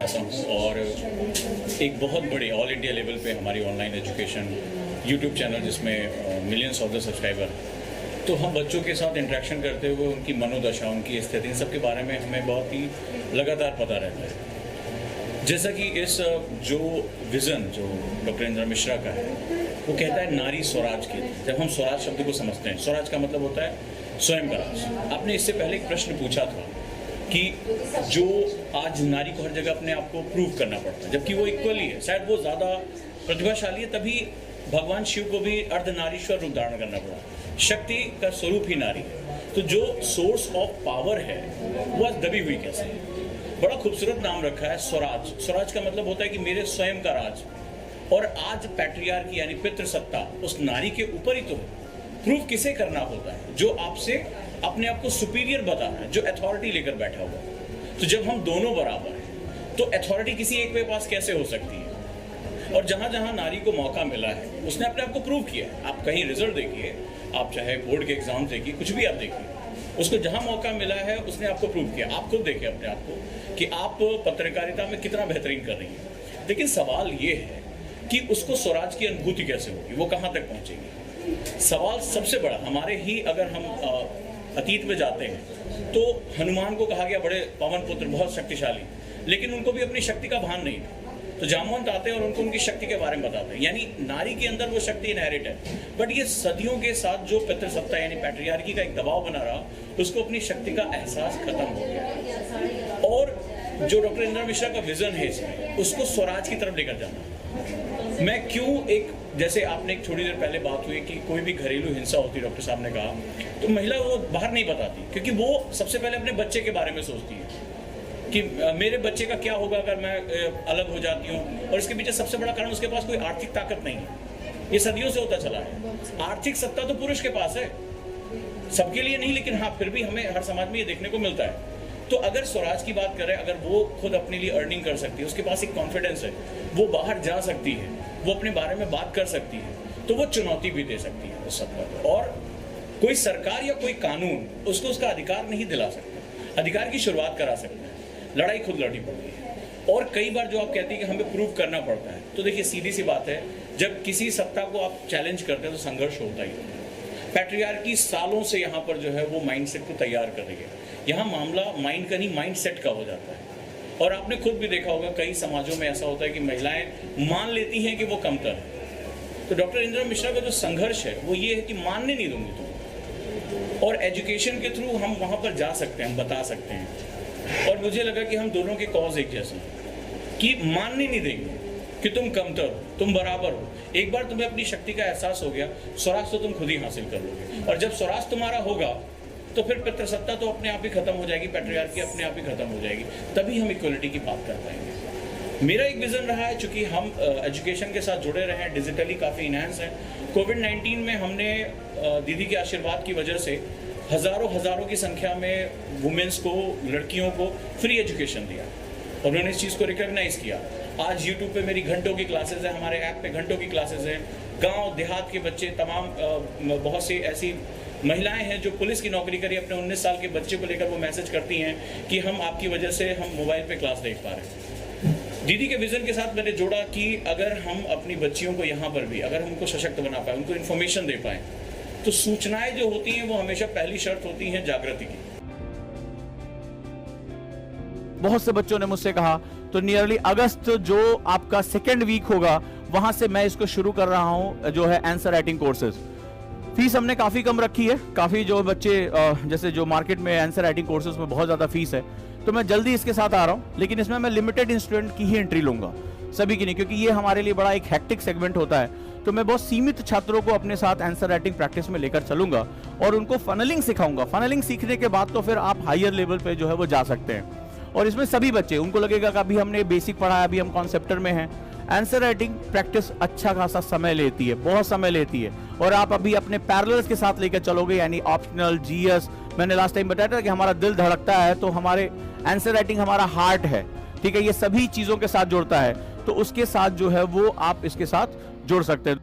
और एक बहुत बड़े ऑल इंडिया लेवल पे हमारी ऑनलाइन एजुकेशन यूट्यूब चैनल जिसमें मिलियंस ऑफ द सब्सक्राइबर, तो हम बच्चों के साथ इंटरेक्शन करते हुए उनकी मनोदशा, उनकी स्थिति, इन सब के बारे में हमें बहुत ही लगातार पता रहता है। जैसा कि इस जो विज़न जो डॉक्टर इंद्रा मिश्रा का है, वो कहता है नारी स्वराज की। जब हम स्वराज शब्द को समझते हैं, स्वराज का मतलब होता है स्वयं का राज। आपने इससे पहले एक प्रश्न पूछा था कि जो आज नारी को हर जगह अपने आप को प्रूव करना पड़ता है, जबकि वो इक्वली है, शायद वो ज़्यादा प्रतिभाशाली है, तभी भगवान शिव को भी अर्धनारीश्वर रूप धारण करना पड़ा। शक्ति का स्वरूप ही नारी है। तो जो सोर्स ऑफ पावर है वो आज दबी हुई कैसे है? बड़ा खूबसूरत नाम रखा है स्वराज। स्वराज का मतलब होता है कि मेरे स्वयं का राज। और आज पैट्रियार्की यानी पितृसत्ता उस नारी के ऊपर ही तो है। प्रूव किसे करना होता है? जो आपसे अपने आप को सुपीरियर बता रहा है, जो अथॉरिटी लेकर बैठा हुआ है। तो जब हम दोनों बराबर हैं तो अथॉरिटी किसी एक के पास कैसे हो सकती है? और जहां जहां नारी को मौका मिला है उसने अपने आप को प्रूव किया है। आप कहीं रिजल्ट देखिए, आप चाहे बोर्ड के एग्जाम देखिए, कुछ भी आप देखिए, उसको जहां मौका मिला है उसने आपको प्रूव किया। आप खुद देखिए अपने आप को कि आप पत्रकारिता में कितना बेहतरीन कर रही हैं। लेकिन सवाल ये है कि उसको स्वराज की अनुभूति कैसे होगी, वो कहाँ तक पहुँचेगी? सवाल सबसे बड़ा हमारे ही, अगर हम अतीत में जाते हैं तो हनुमान को कहा गया बड़े पवन पुत्र, बहुत शक्तिशाली, लेकिन उनको भी अपनी शक्ति का भान नहीं था। तो जामवंत आते हैं और उनको उनकी शक्ति के बारे में बताते हैं, यानी नारी के अंदर वो शक्ति इनहेरिट है। बट ये सदियों के साथ जो पितृसत्ता यानी पैट्रियार्की का एक दबाव बना रहा, उसको अपनी शक्ति का एहसास खत्म हो गया। और जो डॉक्टर इंद्रा मिश्रा का विजन है इसमें, उसको स्वराज की तरफ लेकर जाना। मैं क्यों एक, जैसे आपने एक थोड़ी देर पहले बात हुई कि कोई भी घरेलू हिंसा होती, डॉक्टर साहब ने कहा, तो महिला वो बाहर नहीं बताती, क्योंकि वो सबसे पहले अपने बच्चे के बारे में सोचती है कि मेरे बच्चे का क्या होगा अगर मैं अलग हो जाती हूँ। और इसके पीछे सबसे बड़ा कारण उसके पास कोई आर्थिक ताकत नहीं है। ये सदियों से होता चला है। आर्थिक सत्ता तो पुरुष के पास है, सबके लिए नहीं, लेकिन हाँ फिर भी हमें हर समाज में ये देखने को मिलता है। तो अगर स्वराज की बात करें, अगर वो खुद अपने लिए अर्निंग कर सकती है, उसके पास एक कॉन्फिडेंस है, वो बाहर जा सकती है, वो अपने बारे में बात कर सकती है, तो वो चुनौती भी दे सकती है उस सत्ता को। और कोई सरकार या कोई कानून उसको उसका अधिकार नहीं दिला सकता। अधिकार की शुरुआत करा सकता है, लड़ाई खुद लड़नी पड़ती है। और कई बार जो आप कहती है कि हमें प्रूव करना पड़ता है, तो देखिए सीधी सी बात है, जब किसी सत्ता को आप चैलेंज करते हैं तो संघर्ष होता ही होता है। पैट्रियार्की सालों से यहाँ पर जो है वो माइंडसेट को तैयार कर रही है। यहाँ मामला माइंड का नहीं, माइंडसेट का हो जाता है। और आपने खुद भी देखा होगा, कई समाजों में ऐसा होता है कि महिलाएं मान लेती हैं कि वो कमतर है। तो डॉक्टर इंद्रा मिश्रा का जो संघर्ष है वो ये है कि मानने नहीं दूंगी तुम। और एजुकेशन के थ्रू हम वहाँ पर जा सकते हैं, हम बता सकते हैं। और मुझे लगा कि हम दोनों के कॉज एक जैसे हैं, कि मानने नहीं देंगे कि तुम कमतर हो, तुम बराबर हो। एक बार तुम्हें अपनी शक्ति का एहसास हो गया, स्वराज तो तुम खुद ही हासिल कर लोगे। और जब स्वराज तुम्हारा होगा तो फिर पितृसत्ता तो अपने आप ही खत्म हो जाएगी, पैट्रियार्की अपने आप ही खत्म हो जाएगी। तभी हम इक्वलिटी की बात कर पाएंगे। मेरा एक विजन रहा है, चूंकि हम एजुकेशन के साथ जुड़े रहे हैं, डिजिटली काफ़ी इनहेंस हैं। कोविड-19 में हमने दीदी के आशीर्वाद की वजह से हज़ारों की संख्या में वुमेन्स को, लड़कियों को फ्री एजुकेशन दिया। और उन्होंने इस चीज़ को रिकॉग्नाइज किया। आज यूट्यूब पे मेरी घंटों की क्लासेस हैं, हमारे ऐप पे घंटों की क्लासेस हैं। गांव देहात के बच्चे, तमाम बहुत सी ऐसी महिलाएं हैं जो पुलिस की नौकरी करी, अपने 19 साल के बच्चे को लेकर वो मैसेज करती हैं कि हम आपकी वजह से हम मोबाइल पे क्लास देख पा रहे हैं। दीदी के विजन के साथ मैंने जोड़ा कि अगर हम अपनी बच्चियों को यहाँ पर भी, अगर हम उनको सशक्त बना पाए, उनको इन्फॉर्मेशन दे पाएँ, तो सूचनाएं जो होती हैं वो हमेशा पहली शर्त होती हैं जागृति की। बहुत से बच्चों ने मुझसे कहा, तो नियरली अगस्त जो आपका सेकेंड वीक होगा, वहां से मैं इसको शुरू कर रहा हूं, जो है आंसर राइटिंग कोर्सेज। फीस हमने काफी कम रखी है। काफी जो बच्चे जैसे जो मार्केट में आंसर राइटिंग कोर्सेज में बहुत ज्यादा फीस है, तो मैं जल्दी इसके साथ आ रहा हूं। लेकिन इसमें मैं लिमिटेड स्टूडेंट की ही एंट्री लूंगा, सभी की नहीं, क्योंकि ये हमारे लिए बड़ा एक हैक्टिक सेगमेंट होता है। तो मैं बहुत सीमित छात्रों को अपने साथ आंसर राइटिंग प्रैक्टिस में लेकर चलूंगा और उनको फनलिंग सिखाऊंगा। फनलिंग सीखने के बाद तो फिर आप हायर लेवल पे जो है वो जा सकते हैं। और इसमें सभी बच्चे, उनको लगेगा कि अभी हमने बेसिक पढ़ा है, अभी हम कॉन्सेप्टर में हैं। आंसर राइटिंग प्रैक्टिस अच्छा खासा समय लेती है, बहुत समय लेती है। और आप अभी अपने पैरेलल्स के साथ लेकर चलोगे, यानी ऑप्शनल, जीएस। मैंने लास्ट टाइम बताया था कि हमारा दिल धड़कता है, तो हमारे आंसर राइटिंग हमारा हार्ट है, ठीक है। ये सभी चीज़ों के साथ जुड़ता है, तो उसके साथ जो है वो आप इसके साथ जुड़ सकते हैं।